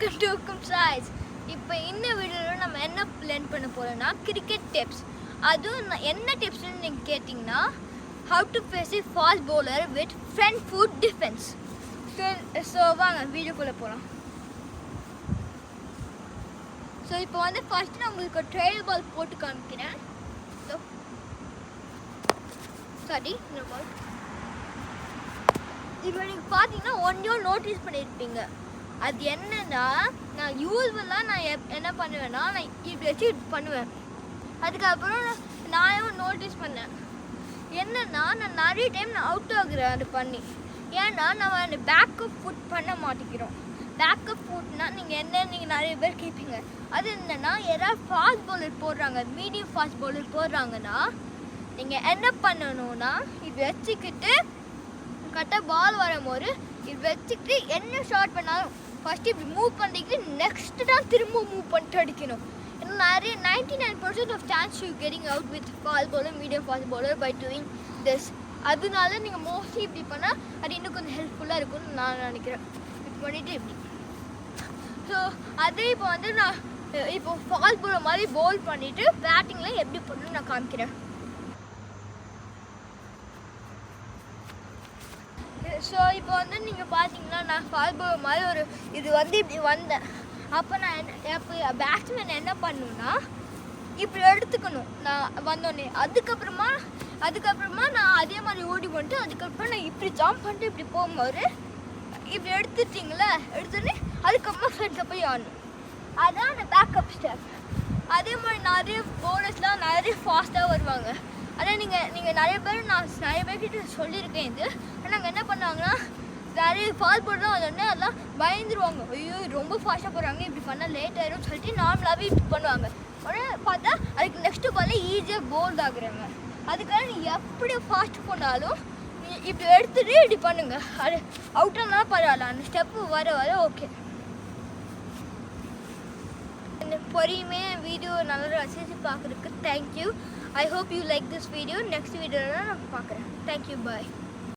Welcome to choice. இப்போ இந்த வீடியோவில் நம்ம என்ன பிளான் பண்ண போகிறோம்னா கிரிக்கெட் டிப்ஸ். அதுவும் என்ன டிப்ஸ்னு நீங்கள் கேட்டிங்கன்னா how to face a fast bowler with front foot defence. So வாங்க வீடியோக்குள்ளே போகலாம். ஸோ இப்போ வந்து ஃபஸ்ட்டு நான் உங்களுக்கு ட்ரையல் பால் போட்டு காமிக்கிறேன். ஸோ சாரி இந்த பால் இப்போ நீங்கள் பார்த்தீங்கன்னா ஒன்றையும் நோட்டீஸ் பண்ணியிருப்பீங்க. அது என்னன்னா, நான் யூஸ்வலாக நான் என்ன பண்ணுவேன்னா, நான் இப்படி வச்சு பண்ணுவேன். அதுக்கப்புறம் நான் நோட்டீஸ் பண்ணேன் என்னன்னா, நான் நிறைய டைம் நான் அவுட் ஆகுறேன் அது பண்ணி. ஏன்னா நம்ம அந்த பேக்கப் ஃபுட் பண்ண மாட்டேங்கிறோம். பேக்கப் ஃபுட்னா நீங்கள் நிறைய பேர் கேட்பீங்க. அது என்னென்னா, யாராவது ஃபாஸ்ட் பவுலர் போடுறாங்க, மீடியம் ஃபாஸ்ட் பவுலர் போடுறாங்கன்னா நீங்கள் என்ன பண்ணணும்னா, இப்படி வச்சுக்கிட்டு கரெக்டாக பால் வரும்போது இப்படி வச்சுக்கிட்டு என்ன ஷாட் பண்ணாலும் ஃபஸ்ட்டு இப்படி மூவ் பண்ணிக்கிட்டு நெக்ஸ்ட்டு தான் திரும்ப மூவ் பண்ணிட்டு அடிக்கணும். ஏன்னா நிறைய 99% of chance you getting out with fast bowler, medium fast bowler by doing this. அதனால நீங்கள் மோஸ்ட்லி இப்படி பண்ணால் அது இன்னும் கொஞ்சம் ஹெல்ப்ஃபுல்லாக இருக்கும்னு நான் நினைக்கிறேன். இப்படி பண்ணிவிட்டு இப்படி. ஸோ அதே இப்போ வந்து நான் இப்போ ஃபாஸ்ட் பவுலர் மாதிரி பவுல் பண்ணிவிட்டு பேட்டிங்கில் எப்படி பண்ணணும்னு நான் காமிக்கிறேன். ஸோ இப்போ வந்து நீங்கள் பார்த்தீங்கன்னா நான் ஃபாஸ்ட் பவுலர் மாதிரி ஒரு இது வந்து இப்படி வந்தேன். அப்போ நான் இப்போ பேட்ஸ்மேன் என்ன பண்ணணுன்னா இப்படி எடுத்துக்கணும் நான் வந்தோடனே. அதுக்கப்புறமா நான் அதே மாதிரி ஓடி பண்ணிட்டு அதுக்கப்புறம் நான் இப்படி ஜம்ப் பண்ணிட்டு இப்படி போகும்போது இப்படி எடுத்துட்டிங்களே, எடுத்தோடனே அதுக்கப்புறமா ஃப்ரெண்ட்ஸை போய் ஆடணும். அதுதான் அந்த பேக்கப் ஸ்டெப். அதே மாதிரி நிறைய பவுலர்ஸ்லாம் நிறைய ஃபாஸ்ட்டாக வருவாங்க. ஆனால் நீங்கள் நிறைய பேர்கிட்ட சொல்லியிருக்கேன் இது. ஆனால் நாங்கள் என்ன பண்ணாங்கன்னா, நிறைய ஃபாஸ்ட் பவுலர்லாம் வந்தோடனே அதெல்லாம் பயந்துருவாங்க. ஐயோ ரொம்ப ஃபாஸ்ட்டாக போகிறாங்க, இப்படி பண்ணால் லேட் ஆயிரும் சொல்லிட்டு நார்மலாகவே இப்படி பண்ணுவாங்க. உடனே பார்த்தா அதுக்கு நெக்ஸ்ட்டு பாலே ஈஸியாக போல்ட் ஆகுறாங்க. அதுக்காக நீ எப்படி ஃபாஸ்ட் போனாலும் நீ இப்படி எடுத்துகிட்டு இப்படி பண்ணுங்க. அது அவுட் ஆனாலும் பரவாயில்ல, அந்த ஸ்டெப்பு வர ஓகே. பொறுமையாக வீடியோ நல்லா ரசித்து பார்க்குறதுக்கு thank you. I hope you like this video. Next video நான் பார்க்குறேன். Thank you. Bye.